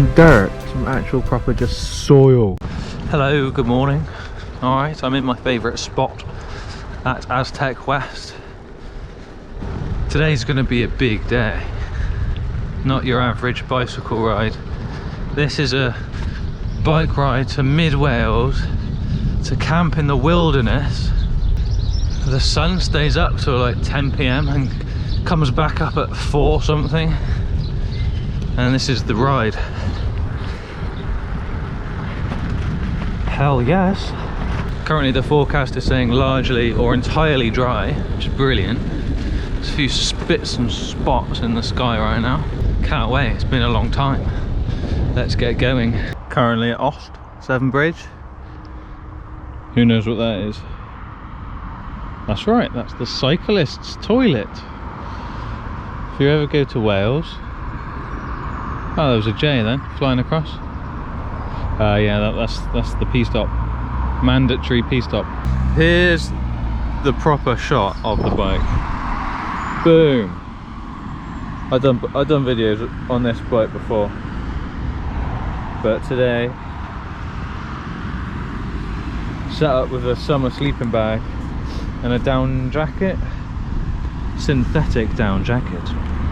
some dirt, some actual proper just soil. Hello, good morning. Alright, I'm in my favourite spot at Aztec West. Today's going to be a big day. Not your average bicycle ride. This is a bike ride to mid-Wales to camp in the wilderness. The sun stays up till like 10 PM and comes back up at 4 something. And this is the ride. Hell yes. Currently the forecast is saying largely or entirely dry, which is brilliant. There's a few spits and spots in the sky right now. Can't wait, it's been a long time. Let's get going. Currently at Ost, Severn Bridge. Who knows what that is? That's right, that's the cyclist's toilet. If you ever go to Wales... Oh, there was a J then, flying across. Yeah, that's the P-stop. Mandatory P-stop. Here's the proper shot of the bike. Boom. I've done videos on this bike before, but today set up with a summer sleeping bag and a down jacket, synthetic down jacket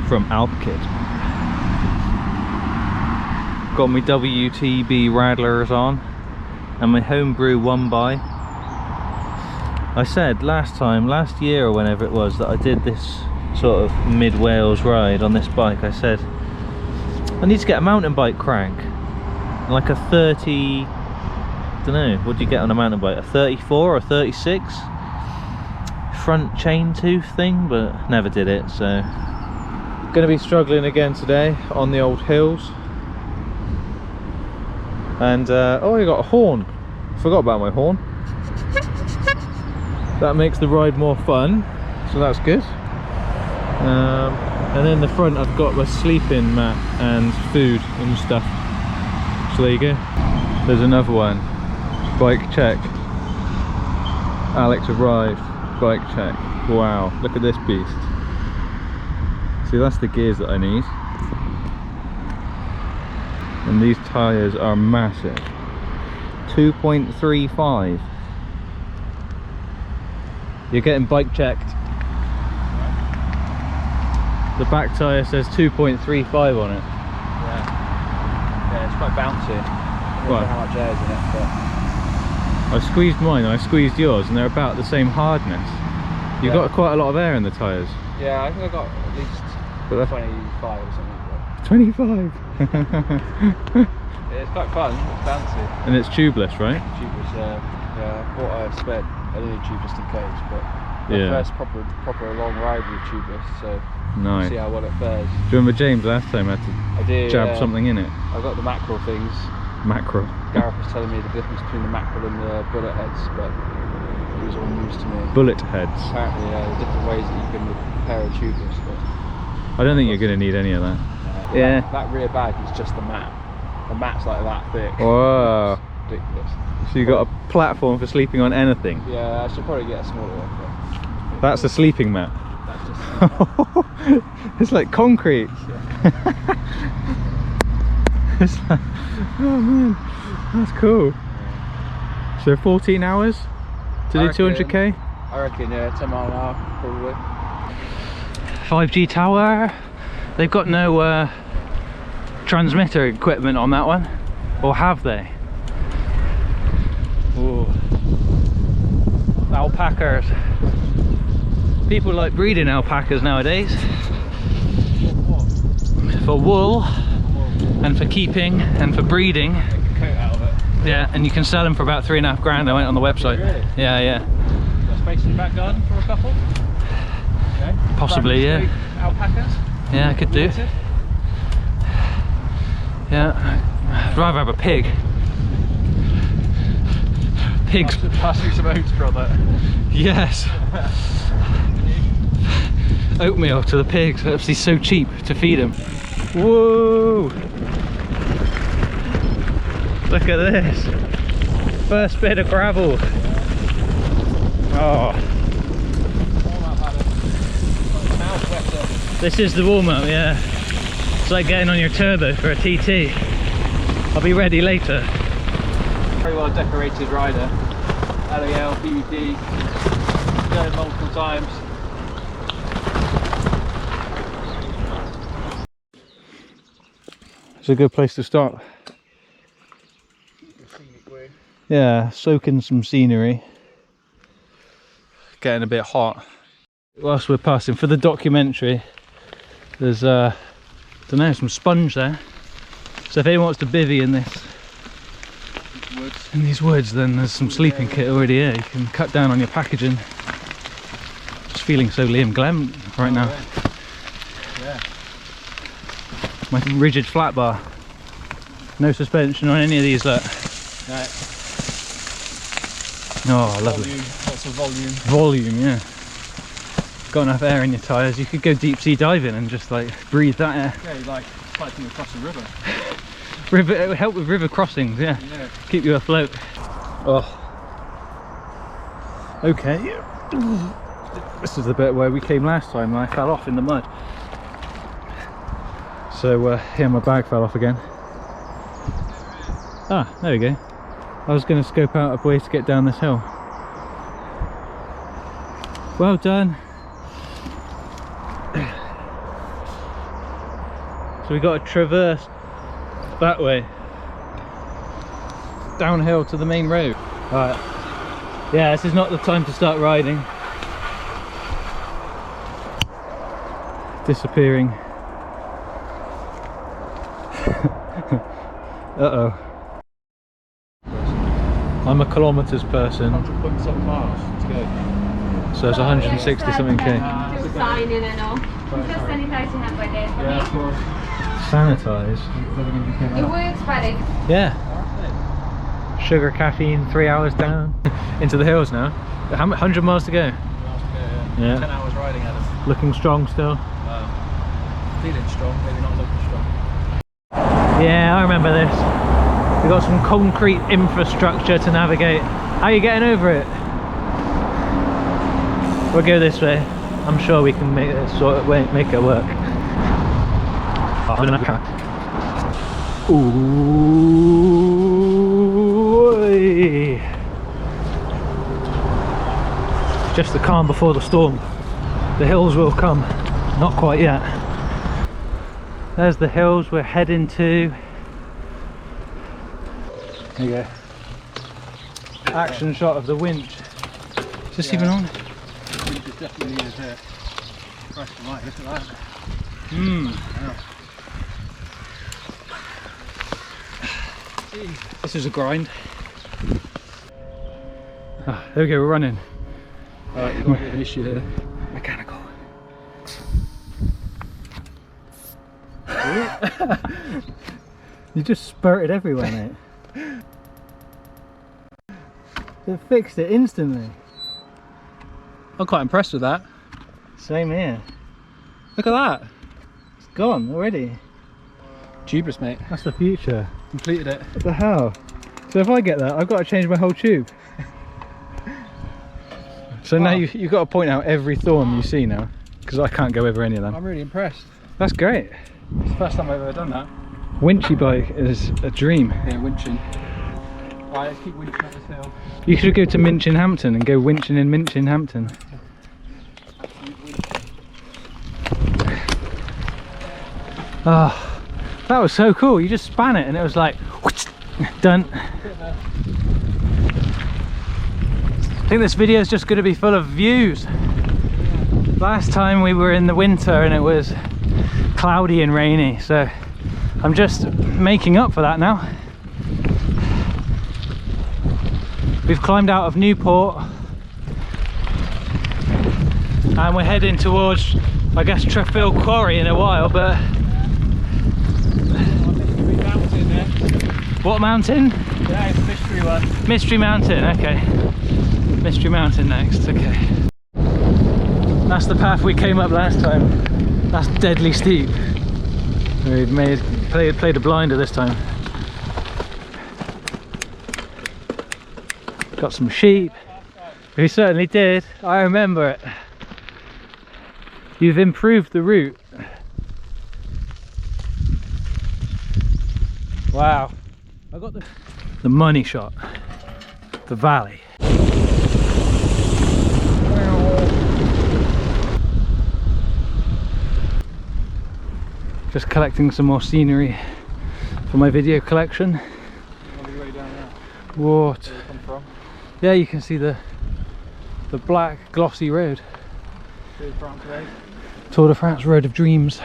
from Alpkit. Got my WTB Radlers on and my homebrew 1x. I said last year or whenever it was that I did this sort of mid-Wales ride on this bike, I said I need to get a mountain bike crank, like a 30, don't know, what do you get on a mountain bike, a 34 or 36 front chain tooth thing, but never did it. So gonna be struggling again today on the old hills. And oh, I got a horn. Forgot about my horn. That makes the ride more fun, so that's good. And then the front I've got my sleeping mat and food and stuff. So there you go. There's another one. Bike check. Alex arrived. Bike check. Wow, look at this beast. See, that's the gears that I need. And these tyres are massive. 2.35. You're getting bike checked. The back tyre says 2.35 on it. Yeah, it's quite bouncy. I don't know how much air's in it, but... I squeezed mine and I squeezed yours and they're about the same hardness. You've got quite a lot of air in the tyres. Yeah, I think I got at least 25 or something. 25. Yeah, it's quite fun, it's bouncy. And it's tubeless, right? Tubeless, yeah. I thought I spared a little tube just in case, but my first proper long ride with tubeless, so nice. See how well it fares. Do you remember James last time I had to jab something in it? I got the mackerel things. Mackerel? Gareth was telling me the difference between the mackerel and the bullet heads, but it was all news to me. Bullet heads? Apparently, there's different ways that you can repair a tubeless. But I don't think you're going to need any of that. Yeah. That rear bag is just the mat. The mat's like that thick. Whoa. It's ridiculous. So you got a platform for sleeping on anything? Yeah, I should probably get a smaller one. But that's a sleeping mat? That's just it's like concrete. Yeah. It's like, oh man, that's cool. Yeah. So 14 hours to do 200k? I reckon, yeah, 10 mile an hour probably. 5G tower. They've got no transmitter equipment on that one, or have they? Ooh. Alpacas. People like breeding alpacas nowadays. For wool, and for keeping, and for breeding. Make a coat out of it. Yeah, and you can sell them for about $3.5 grand. I went on the website. Really? Yeah. Got space in the back garden for a couple? Okay. Possibly, yeah. Alpacas? Yeah, I could do. Yeah, I'd rather have a pig. Pigs. Pass you some oats, brother. Yes. Oatmeal to the pigs. It's actually so cheap to feed them. Whoa! Look at this. First bit of gravel. Oh. This is the warm-up, yeah. It's like getting on your turbo for a TT. I'll be ready later. Very well decorated rider. LAL, PVD, done it multiple times. It's a good place to start. Yeah, soak in some scenery. Getting a bit hot. Whilst we're passing for the documentary, there's don't know, some sponge there. So if anyone wants to bivvy in these woods, then there's some sleeping kit already here. You can cut down on your packaging. Just feeling so Liam Glenn right now. Yeah. My rigid flat bar. No suspension on any of these, look. No. Oh, lovely. Volume, lots of volume. Volume, yeah. Got enough air in your tyres. You could go deep sea diving and just like breathe that air. Yeah, like cycling across a river. It would help with river crossings, yeah. Keep you afloat. Oh. Okay. This is the bit where we came last time and I fell off in the mud. So yeah, my bag fell off again. Ah, there we go. I was going to scope out a way to get down this hill. Well done. So we got to traverse that way downhill to the main road. Alright. Yeah, this is not the time to start riding. Disappearing. Uh-oh. I'm a kilometres person. 100.7 miles to go. So it's 160 something K. Just sign in and all. Just sanitize your hand by there for Yeah, of me. course. Sanitise? It works, buddy. Yeah. Sugar, caffeine, 3 hours down. Into the hills now. 100 miles to go. Yeah. 10 hours riding at us. Looking strong still. Feeling strong, maybe not looking strong. Yeah, I remember this. We've got some concrete infrastructure to navigate. How are you getting over it? We'll go this way. I'm sure we can make it make it work. Ooh. Just the calm before the storm. The hills will come. Not quite yet. There's the hills we're heading to. There you go. Action shot of the winch. Is this even on? The winch is definitely is here. Christ almighty, look at that. This is a grind. Ah, there we go, we're running. Alright, you've got a bit of an issue here. Mechanical. You just spurted everywhere, mate. It fixed it instantly. I'm quite impressed with that. Same here. Look at that. It's gone already. Tubeless, mate. That's the future. Completed it. What the hell? So if I get that, I've got to change my whole tube. So now you've got to point out every thorn you see now, because I can't go over any of them. I'm really impressed. That's great. It's the first time I've ever done that. Winchy bike is a dream. Yeah, winching. Right, let's keep winching up this hill. You should go to Minchinhampton and go winching in Minchinhampton. Oh, that was so cool. You just span it and it was like, done. I think this video is just going to be full of views. Last time we were in the winter and it was cloudy and rainy, so I'm just making up for that now. We've climbed out of Newport and we're heading towards, I guess, Treffield Quarry in a while, but Mountain there. what mountain? Yeah, it's a mystery one. Mystery Mountain, okay. Mystery Mountain next, okay. That's the path we came up last time. That's deadly steep. We've played a blinder this time. Got some sheep. We certainly did. I remember it. You've improved the route. Wow. I got the money shot, the valley. Just collecting some more scenery for my video collection. What? Yeah, you can see the black glossy road. Tour de France Road of Dreams.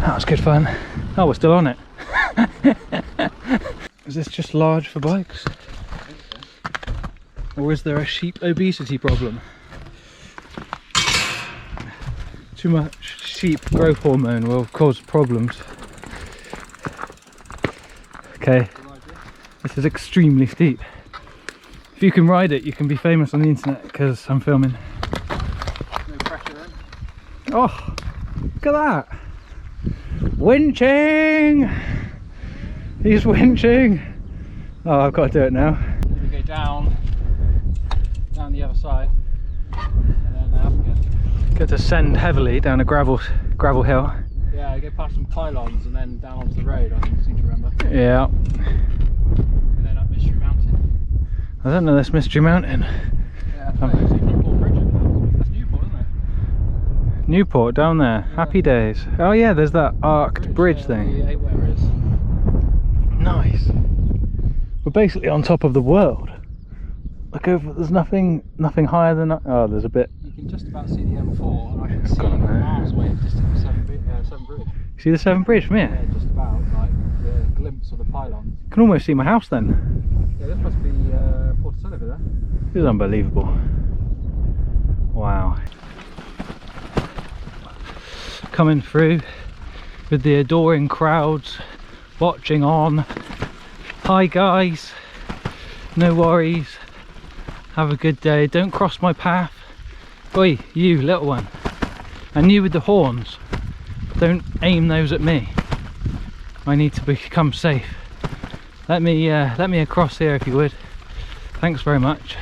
That was good fun. Oh, we're still on it. Is this just large for bikes? Or is there a sheep obesity problem? Too much sheep growth hormone will cause problems. Okay, this is extremely steep. If you can ride it, you can be famous on the internet because I'm filming. No pressure then. Oh, look at that! Winching! He's winching! Oh, I've got to do it now. We go down the other side, and then up again. Got to ascend heavily down a gravel hill. Yeah, I go past some pylons and then down onto the road, I seem to remember. Yeah. And then up Mystery Mountain. I don't know this Mystery Mountain. Yeah, I see Newport Bridge over there. That's Newport, isn't it? Newport down there. Yeah. Happy days. Oh yeah, there's that arced bridge thing. Yeah, where it is. Nice. We're basically on top of the world. Look over, there's nothing higher than that. Oh, there's a bit. You can just about see the M4, and I can see miles away distant the Severn Bridge. See the Severn Bridge from here? Yeah, just about, like the glimpse of the pylons. You can almost see my house then. Yeah, this must be Portocello there. This is unbelievable. Wow. Coming through with the adoring crowds watching on. Hi guys, no worries, have a good day, don't cross my path. Oi, you little one, and you with the horns, don't aim those at me. I need to become safe. Let me across here if you would. Thanks very much.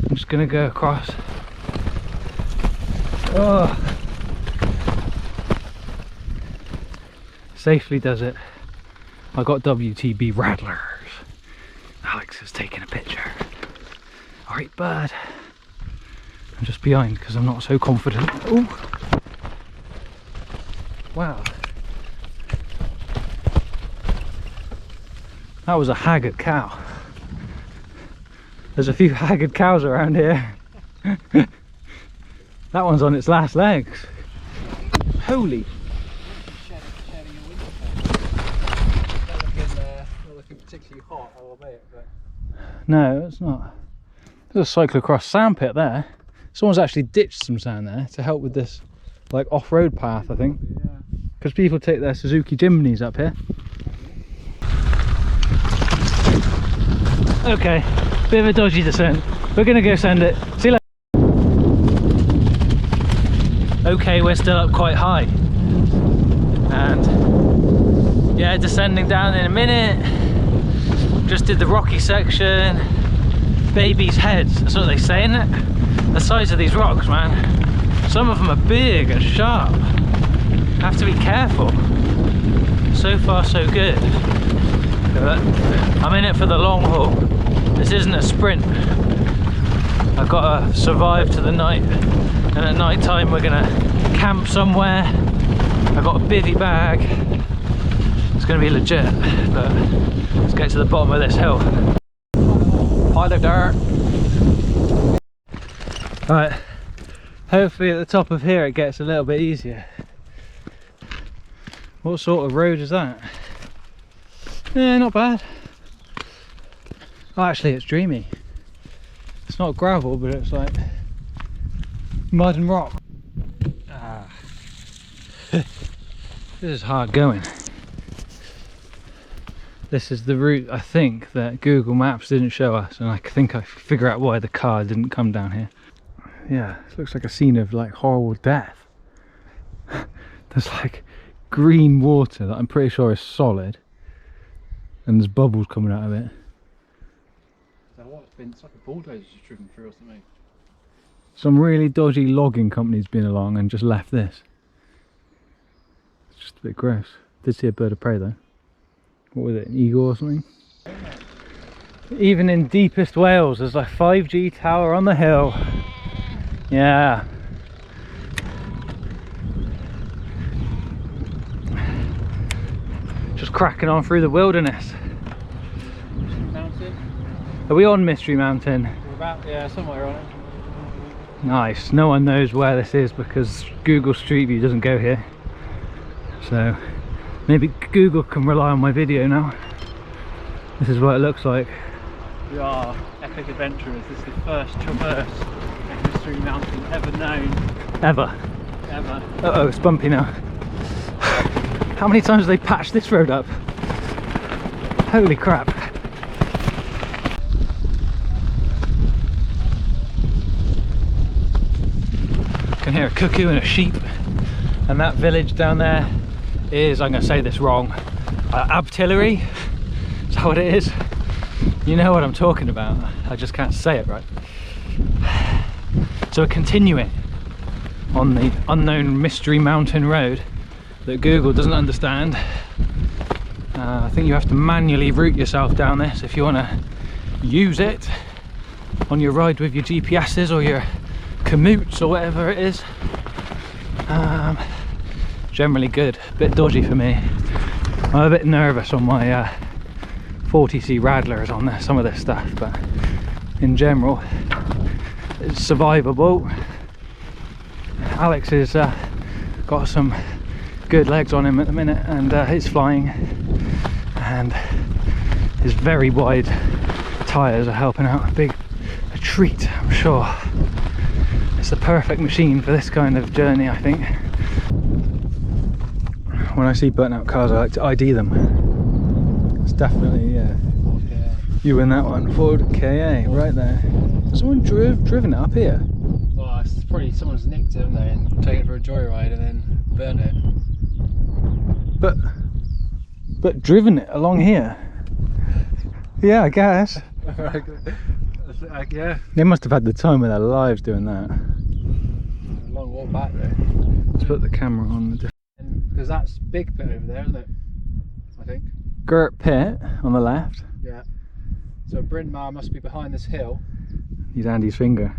I'm just gonna go across. Oh, safely does it. I got WTB rattlers. Alex is taking a picture. Alright, bud. I'm just behind because I'm not so confident. Ooh. Wow. That was a haggard cow. There's a few haggard cows around here. That one's on its last legs. Holy. Particularly hot, I'll admit, but no, it's not. There's a cyclocross sand pit there. Someone's actually ditched some sand there to help with this like off-road path, I think, because people take their Suzuki Jimneys up here. Okay, bit of a dodgy descent. We're gonna go send it. See you later. Okay, we're still up quite high, and yeah, descending down in a minute. Just did the rocky section. Baby's heads, that's what they say, isn't it? The size of these rocks, man. Some of them are big and sharp. Have to be careful. So far so good. But I'm in it for the long haul. This isn't a sprint. I've got to survive to the night, and at night time we're gonna camp somewhere. I've got a bivvy bag. It's gonna be legit, but let's get to the bottom of this hill. Pile of dirt. Right, hopefully at the top of here it gets a little bit easier. What sort of road is that? Yeah, not bad. Oh, actually it's dreamy. It's not gravel, but it's like mud and rock. Ah. This is hard going. This is the route, I think, that Google Maps didn't show us, and I think I figure out why the car didn't come down here. Yeah, it looks like a scene of like horrible death. There's like green water that I'm pretty sure is solid, and there's bubbles coming out of it. So what's been, it's like a bulldozer just driven through or something. Some really dodgy logging company's been along and just left this. It's just a bit gross. Did see a bird of prey though. what was it, an eagle or something? Even in deepest Wales, there's a 5G tower on the hill. Yeah. Just cracking on through the wilderness. Mountain. Are we on Mystery Mountain? We're about, yeah, somewhere on it. Nice. No one knows where this is because Google Street View doesn't go here. So maybe Google can rely on my video now. This is what it looks like. We are epic adventurers. This is the first traverse of Mystery Mountain ever known. Ever. Ever. Uh-oh, it's bumpy now. How many times have they patched this road up? Holy crap. I can hear a cuckoo and a sheep. And that village down there is, I'm going to say this wrong, Abtillery. Is that what it is? You know what I'm talking about. I just can't say it right. So we're continuing on the unknown Mystery Mountain Road that Google doesn't understand. I think you have to manually route yourself down this if you want to use it on your ride with your GPSs or your commutes or whatever it is. Generally good, a bit dodgy for me. I'm a bit nervous on my 40C Radlers on some of this stuff, but in general it's survivable. Alex has got some good legs on him at the minute, and he's flying, and his very wide tyres are helping out a treat, I'm sure. It's the perfect machine for this kind of journey, I think. When I see burnt out cars, I like to ID them. It's definitely, yeah. You win that one, Ford KA, right there. Has someone driven it up here? Well, it's probably someone's nicked it, haven't they, and taken it for a joyride and then burnt it. But driven it along here? Yeah, I guess. Yeah. They must have had the time of their lives doing that. A long walk back there. Let's put the camera on the... Because that's Big Pit over there, isn't it? I think. Gurt Pit on the left. Yeah. So Bryn Mawr must be behind this hill. He's Andy's finger.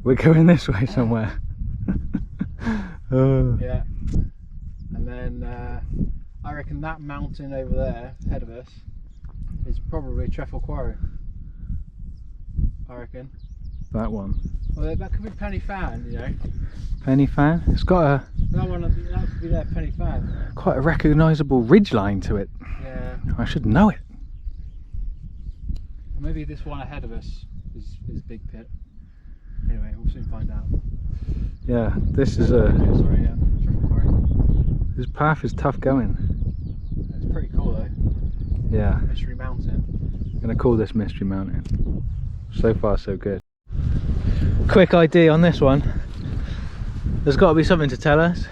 We're going this way somewhere. Oh. Yeah. And then I reckon that mountain over there, ahead of us, is probably Treffel Quarry. I reckon. That one. Well, that could be Penny Fan, you know. Penny Fan. It's got a... That could be their Penny Fan. Quite a recognisable ridge line to it. Yeah. I should know it. Maybe this one ahead of us is Big Pit. Anyway, we'll soon find out. Yeah, this is a... Sorry, yeah, Treffel Quarry. This path is tough going. It's pretty cool though. Yeah. Mystery Mountain. I'm going to call this Mystery Mountain. So far so good. Quick ID on this one. There's got to be something to tell us.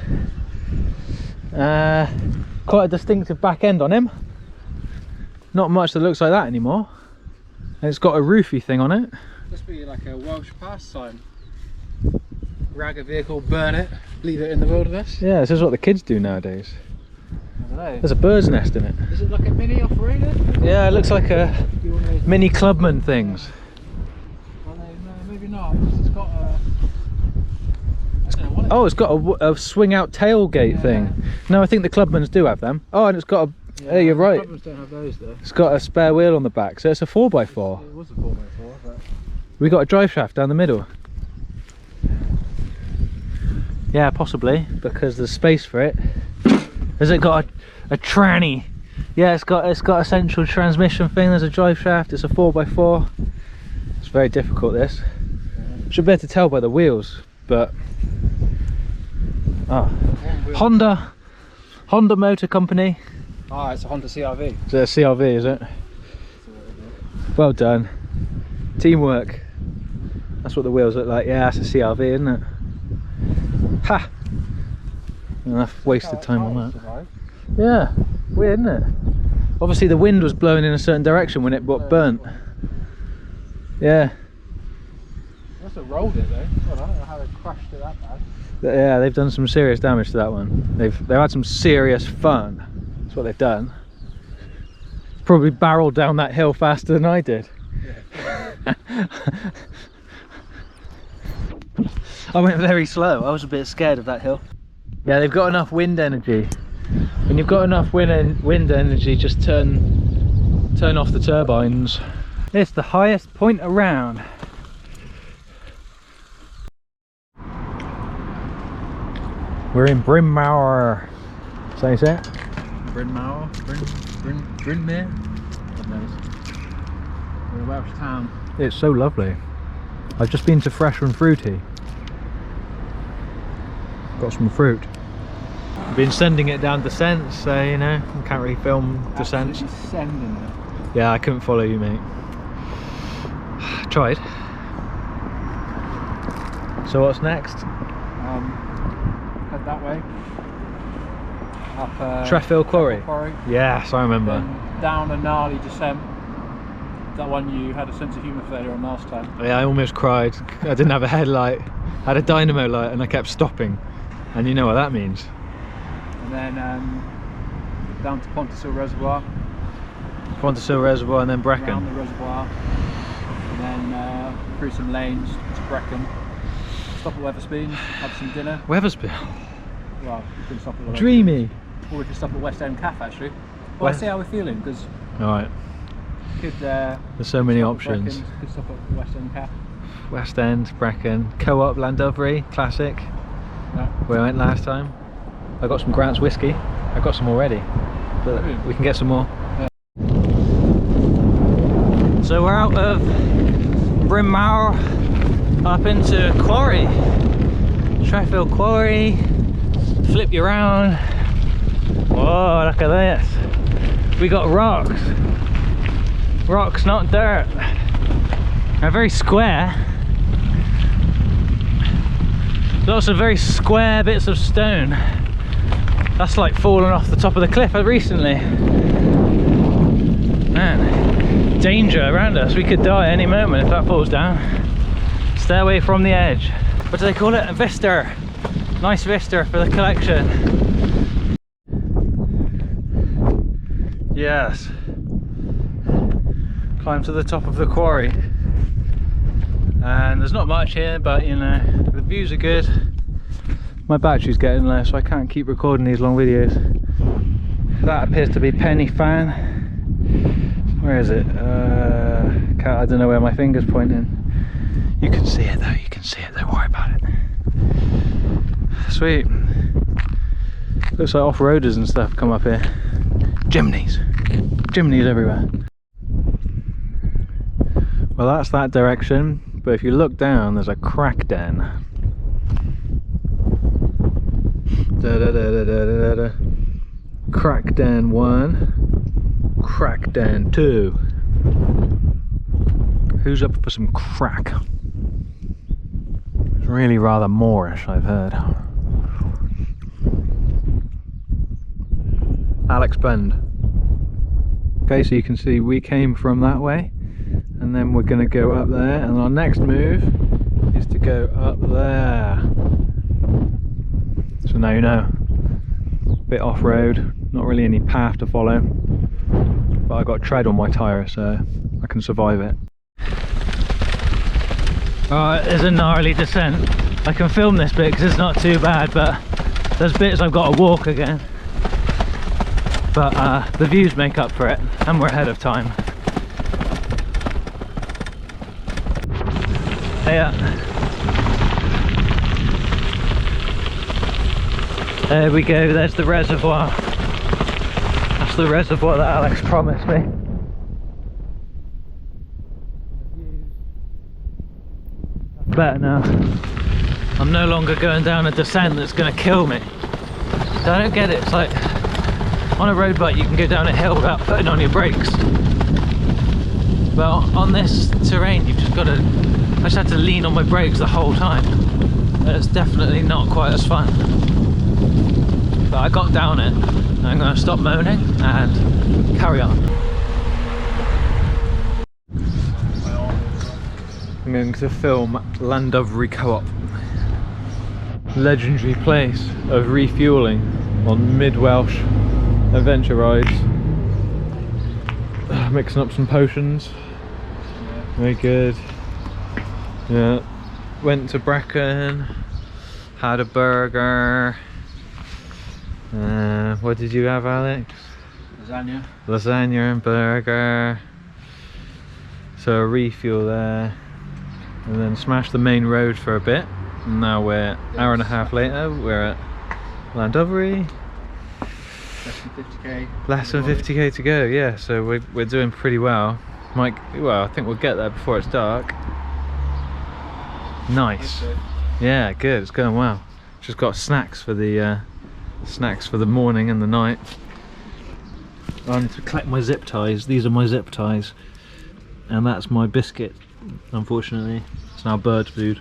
Quite a distinctive back end on him. Not much that looks like that anymore. And it's got a roofy thing on it. Must be like a Welsh pass sign. Rag a vehicle, burn it, leave it in the wilderness. Yeah, this is what the kids do nowadays. I don't know. There's a bird's nest in it. Is it like a mini operator? Yeah, it looks like a mini clubman things. Well, no, maybe not. It's got a... I don't know what it Oh, it's got a swing out tailgate thing. No, I think the clubmans do have them. Oh, and it's got a... Yeah, you're right. Clubmans don't have those though. It's got a spare wheel on the back, so it's a 4x4. It was a 4x4, but... We got a drive shaft down the middle. Yeah, possibly, because there's space for it. Has it got a tranny? Yeah, it's got a central transmission thing. There's a drive shaft. It's a 4x4. It's very difficult. This should be able to tell by the wheels, but Honda Motor Company. Ah, it's a Honda CR-V. Is it a CR-V? Is it? Well done. Teamwork. That's what the wheels look like. Yeah, that's a CR-V, isn't it? Ha! Enough wasted time on that. Yeah, weird, isn't it? Obviously the wind was blowing in a certain direction when it got burnt. Yeah. They must have rolled it though. I don't know how they crashed it that bad. Yeah, they've done some serious damage to that one. They've had some serious fun. That's what they've done. probably barreled down that hill faster than I did. Yeah. I went very slow. I was a bit scared of that hill. Yeah, they've got enough wind energy. When you've got enough wind energy, just turn off the turbines. It's the highest point around. We're in Bryn Mawr. Say it? Bryn Mawr? Brynmere? God knows. We're in a Welsh town. It's so lovely. I've just been to Fresh and Fruity. Got some fruit. I've been sending it down descents, so you know, I can't really film descents. Sending it. Yeah, I couldn't follow you, mate. Tried. So what's next? Head that way. Up Treffield Quarry. Quarry. Yes, I remember. Then down a gnarly descent. That one you had a sense of humour failure on last time. Yeah, I almost cried. I didn't have a headlight. I had a dynamo light and I kept stopping. And you know what that means. And then down to Pontysil Reservoir. Pontysil Reservoir and then Brecon. Around the reservoir. And then through some lanes to Brecon. Stop at Wetherspoons, have some dinner. Wetherspoons? Well, we can stop at Dreamy. Or we can stop at West End Cafe actually. Well, let's see how we're feeling, because alright. There's so many options. Brecon, could stop at West End Cafe. West End, Brecon, Co-op, Llandovery, classic. Yeah. Where I went last time. I got some Grant's whiskey. I got some already, but we can get some more. Yeah. So we're out of Bryn Mawr up into Quarry, Treffield Quarry. Flip you around. Whoa, look at this. We got rocks. Rocks, not dirt. They're very square. Lots of very square bits of stone. That's like fallen off the top of the cliff recently. Man, danger around us. We could die any moment if that falls down. Stay away from the edge. What do they call it? A vista. Nice vista for the collection. Yes. Climb to the top of the quarry. And there's not much here, but you know, the views are good. My battery's getting low, so I can't keep recording these long videos. That appears to be Penny Fan. Where is it? I don't know where my finger's pointing. You can see it though, you can see it, don't worry about it. Sweet. Looks like off-roaders and stuff come up here. Chimneys. Chimneys everywhere. Well, that's that direction. But if you look down, there's a crack den. Crack den 1, crack den 2. Who's up for some crack? It's really rather Moorish, I've heard. Alex Bend. Okay, so you can see we came from that way. And then we're going to go up there, and our next move is to go up there. So now you know. Bit off-road, not really any path to follow, but I got tread on my tyre, so I can survive it. Alright, there's a gnarly descent. I can film this bit because it's not too bad, but there's bits I've got to walk again. But the views make up for it, and we're ahead of time. Yeah. There we go, there's the reservoir. That's the reservoir that Alex promised me. Better now. I'm no longer going down a descent that's going to kill me. I don't get it, it's like on a road bike you can go down a hill without putting on your brakes. But on this terrain you've just got to, I just had to lean on my brakes the whole time. It's definitely not quite as fun. But I got down it. I'm going to stop moaning and carry on. I'm going to film Llandovery Co-op. Legendary place of refuelling on mid-Welsh adventure rides. mixing up some potions. Very good. Yeah. Went to Brecon, had a burger. What did you have, Alex? Lasagna. Lasagna and burger. So a refuel there, and then smashed the main road for a bit. And now we're hour and a half later. We're at Llandovery. Less than 50k. Less than 50k to go. Yeah, so we're doing pretty well. Well, I think we'll get there before it's dark. Nice. Yeah, good. It's going well. Just got snacks for the morning and the night. I need to collect my zip ties. These are my zip ties, and that's my biscuit. Unfortunately, it's now bird food.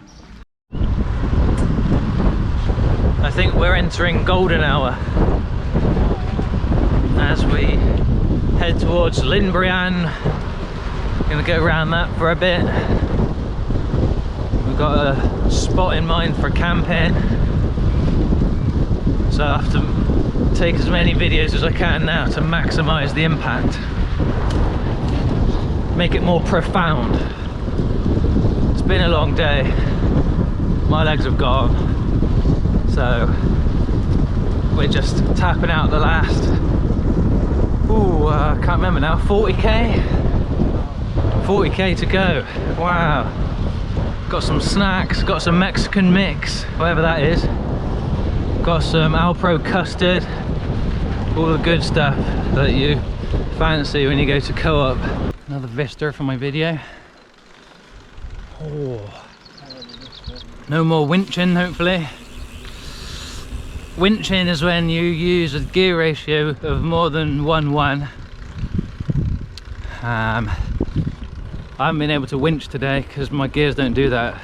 I think we're entering golden hour as we head towards Linbrian. Gonna go around that for a bit. We've got a spot in mind for camping, so I have to take as many videos as I can now to maximise the impact, make it more profound. It's been a long day, my legs have gone, so we're just tapping out the last, I can't remember now, 40k to go. Wow, got some snacks, got some Mexican mix, whatever that is, got some Alpro custard, all the good stuff that you fancy when you go to Co-op. Another vista for my video. Oh, no more winching, hopefully. Winching is when you use a gear ratio of more than 1:1. I haven't been able to winch today because my gears don't do that.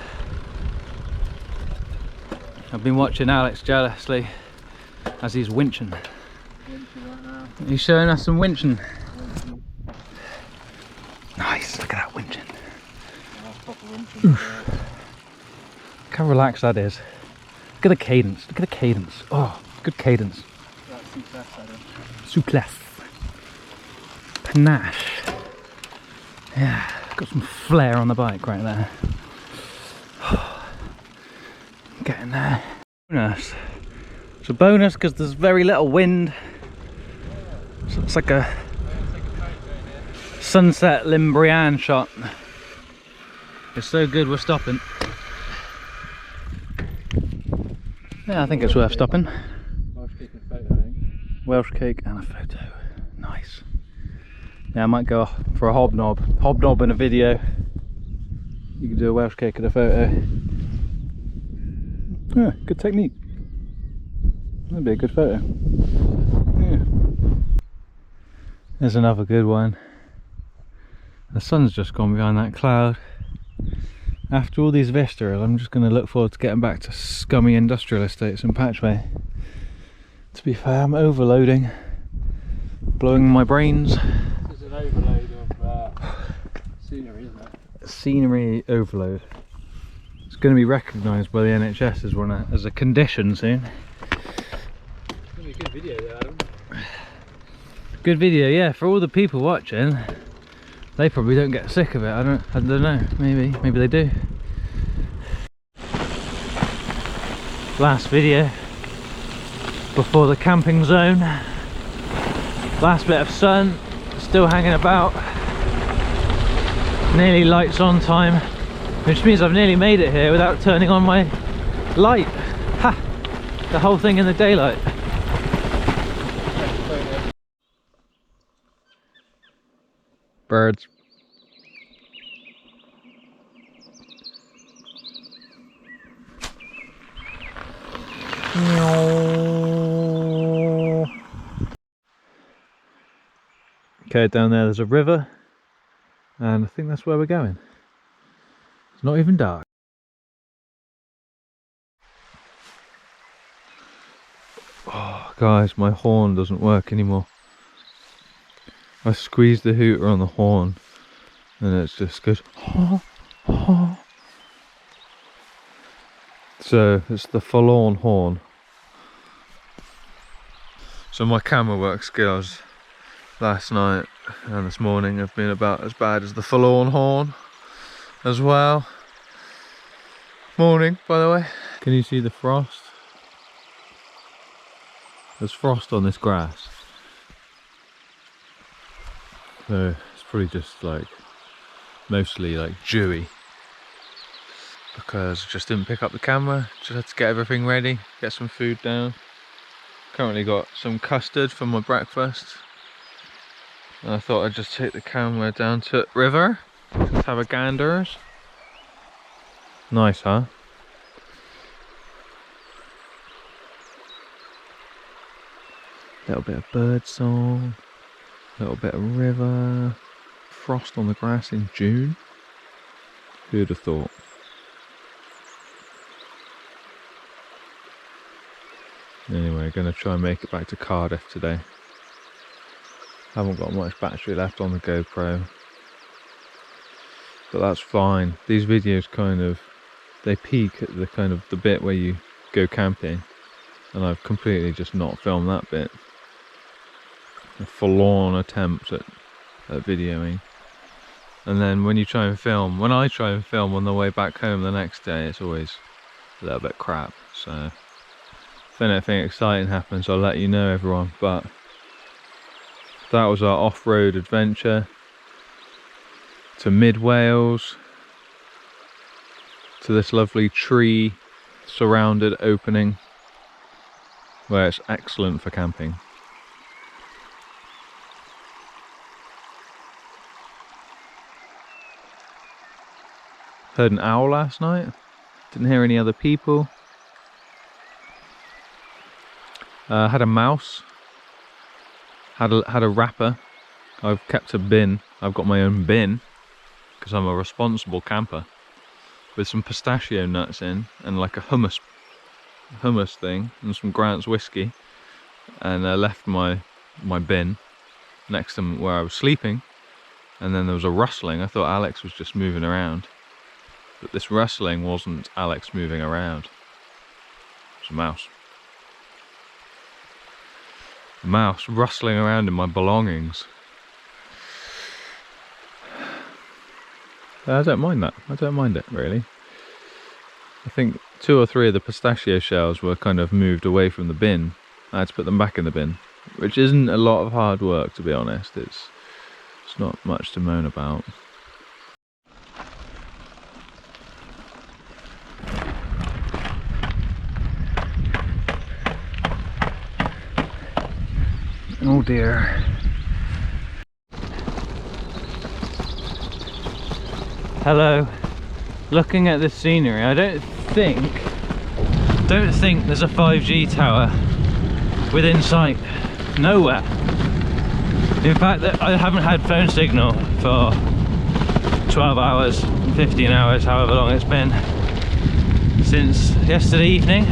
I've been watching Alex jealously as he's winching. He's showing us some winching. Nice, look at that winching. Look how relaxed that is. Look at the cadence, look at the cadence. Oh, good cadence. Souplesse. Panache. Yeah, got some flair on the bike right there. Getting there. Bonus. It's a bonus because there's very little wind. So it's like a sunset Linbrian shot. It's so good we're stopping. Yeah, I think it's worth stopping. Welsh cake and a photo, I think. Welsh cake and a photo. Nice. Yeah, I might go for a hobnob. Hobnob and a video. You can do a Welsh cake and a photo. Yeah, good technique. That'd be a good photo. Yeah. There's another good one. The sun's just gone behind that cloud. After all these vistas, I'm just going to look forward to getting back to scummy industrial estates in Patchway. To be fair, I'm overloading, blowing my brains. There's an overload of scenery, isn't it? Scenery overload. It's going to be recognised by the NHS as a condition soon. It's going to be a good video there, Adam. Good video, yeah, for all the people watching. They probably don't get sick of it. I don't know. Maybe they do. Last video before the camping zone. Last bit of sun, still hanging about. Nearly lights on time, which means I've nearly made it here without turning on my light. Ha! The whole thing in the daylight. Birds. Okay, down there's a river, and I think that's where we're going. It's not even dark. Oh, guys, my horn doesn't work anymore. I squeezed the hooter on the horn and it's just goes so it's the forlorn horn. So my camera work skills last night And this morning have been about as bad as the forlorn horn as well. Morning, by the way. Can you see the frost? There's frost on this grass. So it's probably just like, mostly like dewy. Because I just didn't pick up the camera, just had to get everything ready, get some food down. Currently got some custard for my breakfast. And I thought I'd just take the camera down to the river, just have a ganders. Nice, huh? Little bit of bird song, little bit of river, frost on the grass in June. Who'd have thought? Anyway, gonna try and make it back to Cardiff today. Haven't got much battery left on the GoPro, but that's fine. These videos kind of, they peak at the kind of the bit where you go camping, and I've completely just not filmed that bit. A forlorn attempt at videoing. And then when you try and film, when I try and film on the way back home the next day, it's always a little bit crap. So if anything exciting happens, I'll let you know, everyone. But that was our off-road adventure to mid Wales, to this lovely tree surrounded opening where it's excellent for camping. Heard an owl last night, didn't hear any other people. Had a mouse, had a wrapper. I've kept a bin, I've got my own bin because I'm a responsible camper, with some pistachio nuts in and like a hummus thing and some Grant's whiskey, and I left my bin next to where I was sleeping, and then there was a rustling. I thought Alex was just moving around, but this rustling wasn't Alex moving around, it was a mouse. A mouse rustling around in my belongings. I don't mind that, I don't mind it really. I think 2 or 3 of the pistachio shells were kind of moved away from the bin. I had to put them back in the bin, which isn't a lot of hard work, to be honest. It's not much to moan about. Oh dear. Hello. Looking at this scenery, I don't think there's a 5G tower within sight. Nowhere. In fact, I haven't had phone signal for 12 hours, 15 hours, however long it's been, since yesterday evening.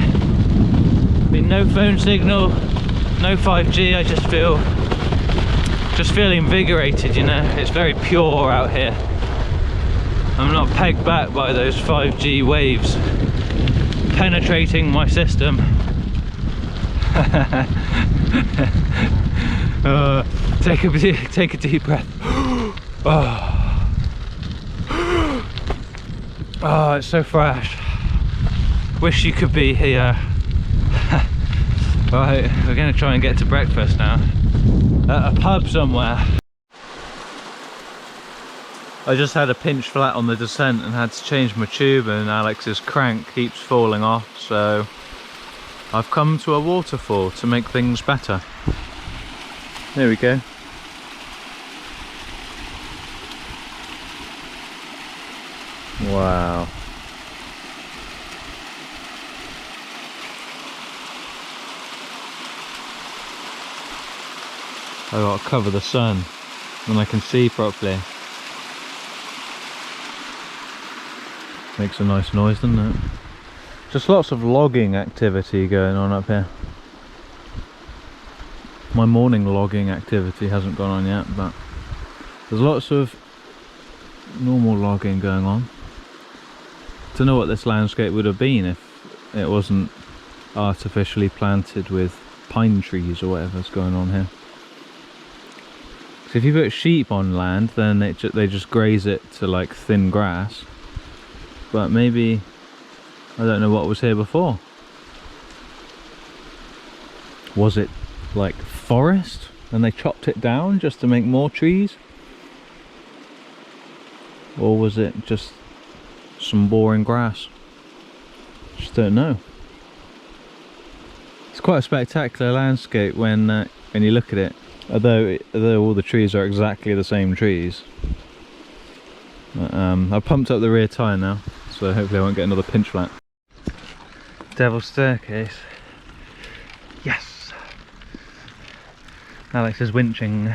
Been no phone signal, no 5G. I just feel invigorated, you know. It's very pure out here. I'm not pegged back by those 5G waves penetrating my system. Take a deep breath. Oh, it's so fresh. Wish you could be here. Right, we're going to try and get to breakfast now at a pub somewhere. I just had a pinch flat on the descent and had to change my tube, and Alex's crank keeps falling off, so I've come to a waterfall to make things better. There we go. Wow. I gotta cover the sun when I can see properly. Makes a nice noise, doesn't it? Just lots of logging activity going on up here. My morning logging activity hasn't gone on yet, but there's lots of normal logging going on. Don't know what this landscape would have been if it wasn't artificially planted with pine trees or whatever's going on here. So if you put sheep on land, then they just graze it to like thin grass. But maybe, I don't know what was here before. Was it like forest and they chopped it down just to make more trees? Or was it just some boring grass? Just don't know. It's quite a spectacular landscape when you look at it. Although all the trees are exactly the same trees. But, I've pumped up the rear tyre now, so hopefully I won't get another pinch flat. Devil's Staircase. Yes! Alex is winching.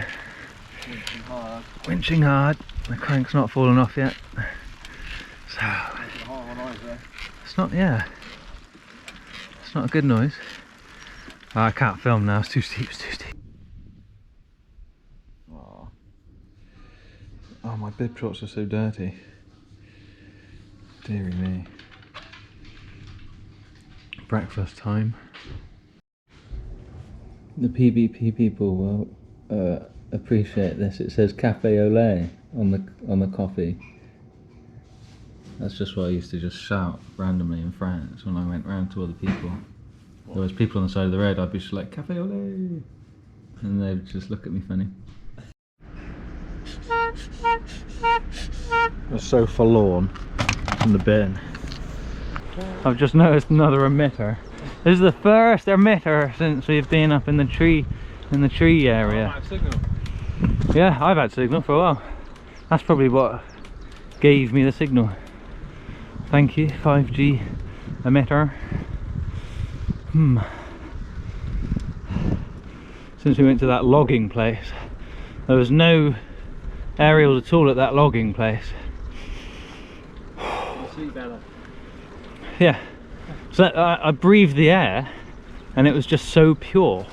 Winching hard. Winching hard. The crank's not fallen off yet. So... It's not, yeah. It's not a good noise. Oh, I can't film now, it's too steep, it's too steep. Oh, my bib shorts are so dirty. Deary me. Breakfast time. The PBP people will appreciate this. It says Cafe au lait on the coffee. That's just what I used to just shout randomly in France when I went round to other people. There was people on the side of the road, I'd be just like, Cafe au lait! And they'd just look at me funny. They're so forlorn in the bin. I've just noticed another emitter. This is the first emitter since we've been up in the tree area. I have signal. Yeah, I've had signal for a while. That's probably what gave me the signal. Thank you, 5G emitter. Since we went to that logging place, there was no aerials at all at that logging place. Yeah, so I breathed the air and it was just so pure.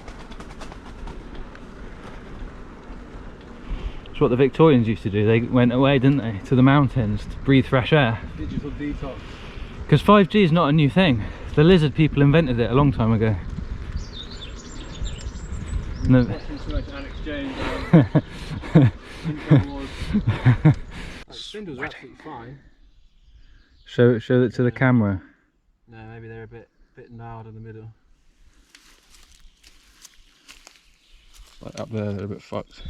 It's what the Victorians used to do. They went away, didn't they, to the mountains to breathe fresh air. Digital detox. Because 5G is not a new thing. The lizard people invented it a long time ago. No. Alex James. Spindles are absolutely fine. Show it to the camera. No, maybe they're a bit gnarled in the middle. Like up there, they're a bit fucked.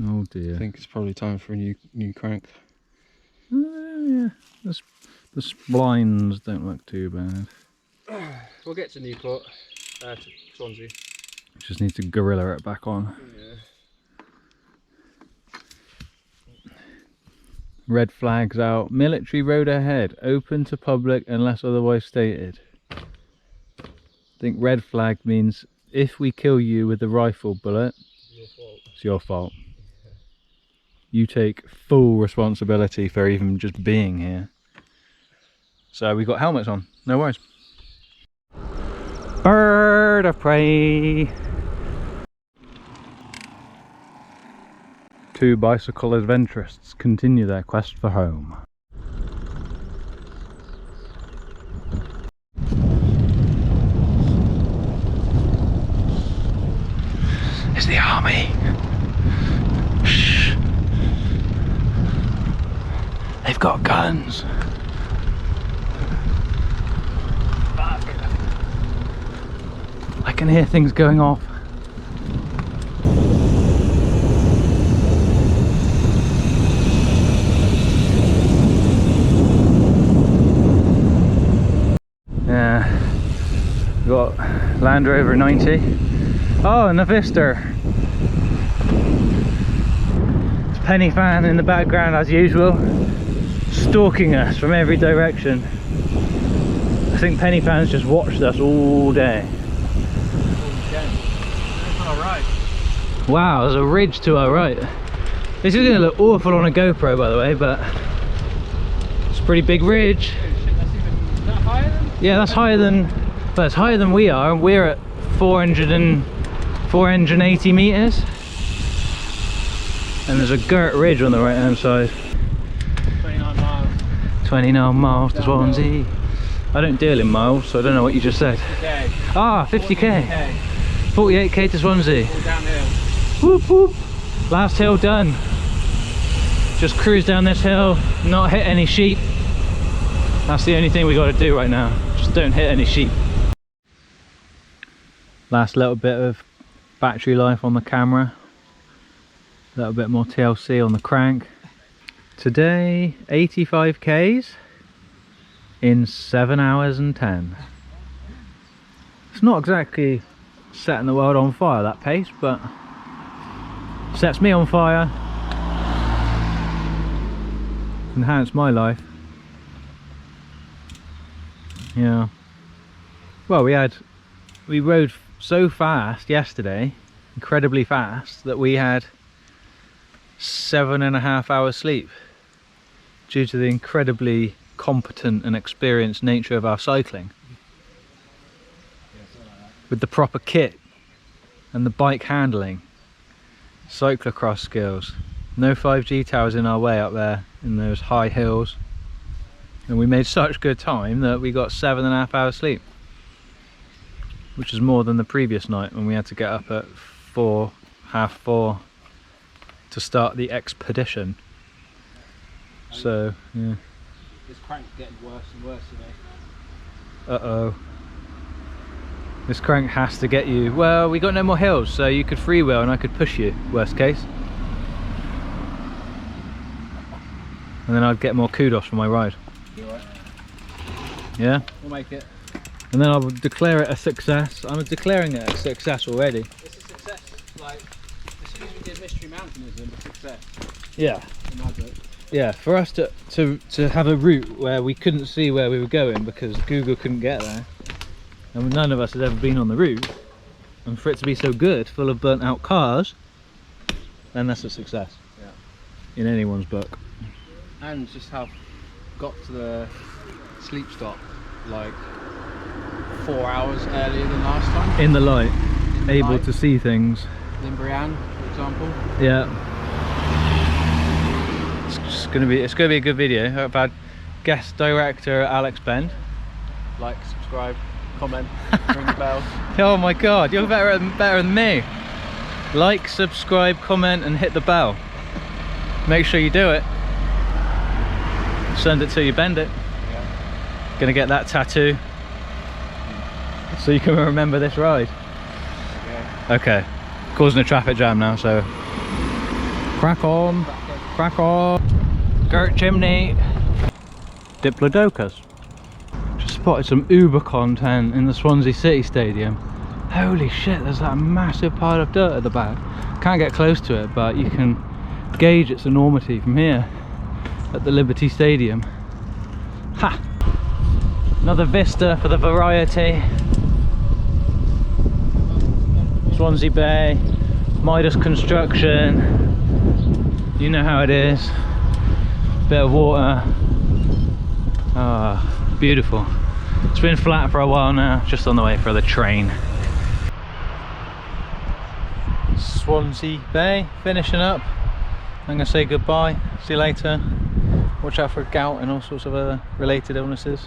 Oh dear. I think it's probably time for a new crank. Yeah, the splines don't look too bad. We'll get to Newport, to Swansea. Just need to gorilla it back on. Yeah. Red flags out. Military road ahead. Open to public unless otherwise stated. I think red flag means if we kill you with a rifle bullet, it's your fault. Yeah. You take full responsibility for even just being here. So we got helmets on. No worries. Bird of prey. Two bicycle adventurists continue their quest for home. It's the army. Shh. They've got guns. I can hear things going off. Yeah, we've got Land Rover 90. Oh, and the Vista. It's Penny Fan in the background as usual, stalking us from every direction. I think Penny Fan's just watched us all day. Wow, there's a ridge to our right. This is going to look awful on a GoPro, by the way, but it's a pretty big ridge. Is that higher than? Yeah, that's higher than, well, it's higher than we are, and we're at 480 meters. And there's a girt ridge on the right hand side. 29 miles. 29 miles to Swansea. I don't deal in miles, so I don't know what you just said. 50k. Ah, 50k. 48k to Swansea. All downhill. Whoop whoop. Last hill done. Just cruise down this hill, not hit any sheep. That's the only thing we got to do right now. Just don't hit any sheep. Last little bit of battery life on the camera. A little bit more TLC on the crank. Today, 85 Ks in 7 hours and 10. It's not exactly setting the world on fire, that pace, but sets me on fire. Enhance my life. Yeah. Well, we rode so fast yesterday, incredibly fast, that we had 7.5 hours sleep due to the incredibly competent and experienced nature of our cycling. With the proper kit and the bike handling, cyclocross skills, no 5G towers in our way up there in those high hills, and we made such good time that we got 7.5 hours sleep, which is more than the previous night when we had to get up at 4, half 4 to start the expedition. So yeah, this crank's getting worse and worse today. Uh-oh. This crank has to get you. Well, we got no more hills, so you could freewheel and I could push you, worst case. And then I'd get more kudos for my ride. You alright? Yeah? We'll make it. And then I would declare it a success. I'm declaring it a success already. It's a success. Like, as soon as we did Mystery Mountain, it was a success. Yeah. In my book. Yeah, for us to have a route where we couldn't see where we were going because Google couldn't get there, and none of us had ever been on the route, and for it to be so good, full of burnt out cars, then that's a success. Yeah. In anyone's book. And just have got to the sleep stop like 4 hours earlier than last time. In the light, able to see things. Limbrian, for example. Yeah. It's gonna be a good video. I've had guest director Alex Bend. Like, subscribe, comment, ring the bell. Oh my god, you're better than me. Like, subscribe, comment and hit the bell. Make sure you do it. Send it till you bend it. Yeah. Gonna get that tattoo so you can remember this ride. Okay. Causing a traffic jam now, so crack on. Crack on. Gert chimney. Diplodocus. Just spotted some Uber content in the Swansea City Stadium. Holy shit, there's that massive pile of dirt at the back. Can't get close to it, but you can gauge its enormity from here at the Liberty Stadium. Ha! Another vista for the variety. Swansea Bay, Midas construction. You know how it is. Bit of water. Ah, beautiful. It's been flat for a while now, just on the way for the train. Swansea Bay, finishing up. I'm gonna say goodbye. See you later. Watch out for gout and all sorts of other related illnesses.